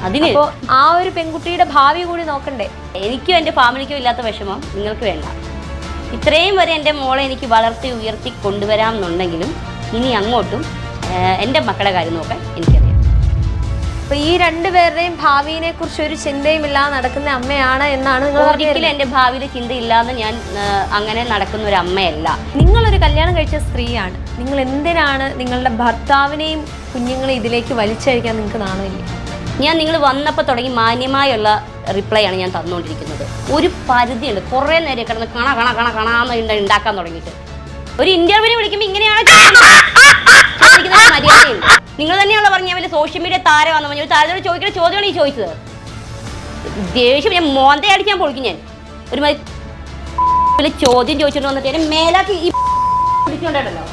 അതിന് ആ ഒരു പെൺകുട്ടിയുടെ ഭാവി കൂടി നോക്കണ്ടേ? എനിക്കും എൻ്റെ ഫാമിലിക്കും ഇല്ലാത്ത വിഷമം നിങ്ങൾക്ക് വേണ്ട. ഇത്രയും വരെ എൻ്റെ മോളെ എനിക്ക് വളർത്തി ഉയർത്തി കൊണ്ടുവരാം എന്നുണ്ടെങ്കിലും ഇനി അങ്ങോട്ടും എൻ്റെ മക്കളുടെ കാര്യം നോക്കാൻ എനിക്കറിയാം. അപ്പൊ ഈ രണ്ടുപേരുടെയും ഭാവിയെ കുറിച്ച് ഒരു ചിന്തയും ഇല്ലാതെ നടക്കുന്ന അമ്മയാണ് എന്നാണ് നിങ്ങൾ ഒരിക്കലും എൻ്റെ ഭാവിയിൽ ചിന്തയില്ലാതെ ഞാൻ അങ്ങനെ നടക്കുന്ന ഒരു അമ്മയല്ല. നിങ്ങളൊരു കല്യാണം കഴിച്ച സ്ത്രീയാണ്. നിങ്ങൾ എന്തിനാണ് നിങ്ങളുടെ ഭർത്താവിനെയും കുഞ്ഞുങ്ങളെ ഇതിലേക്ക് വലിച്ചഴിക്കാൻ നിങ്ങൾക്ക് നാണമില്ലേ? ഞാൻ നിങ്ങൾ വന്നപ്പോൾ തുടങ്ങി മാന്യമായുള്ള റിപ്ലൈ ആണ് ഞാൻ തന്നുകൊണ്ടിരിക്കുന്നത്. ഒരു പരിധിയുണ്ട്. കുറേ നേരം കിടന്ന് കണാന്ന് ഉണ്ടാക്കാൻ തുടങ്ങിയിട്ട് ഒരു ഇന്റർവ്യൂവിന് വിളിക്കുമ്പോൾ ഇങ്ങനെയാണ് മര്യാദയുണ്ട്. നിങ്ങൾ തന്നെയാണല്ലോ പറഞ്ഞാൽ വലിയ സോഷ്യൽ മീഡിയ താരമാണെന്ന് പറഞ്ഞു. ഒരു താരത്തോട് ചോദിക്കുന്ന ചോദ്യമാണ് ഈ ചോദിച്ചത്. ദേഷ്യം ഞാൻ മോന്തെ അടിക്കാൻ പൊളിക്കും. ഞാൻ ഒരു ചോദ്യം ചോദിച്ചിട്ട് വന്നിട്ട് മേലാക്കി ഈ പിടിച്ചോണ്ടല്ലോ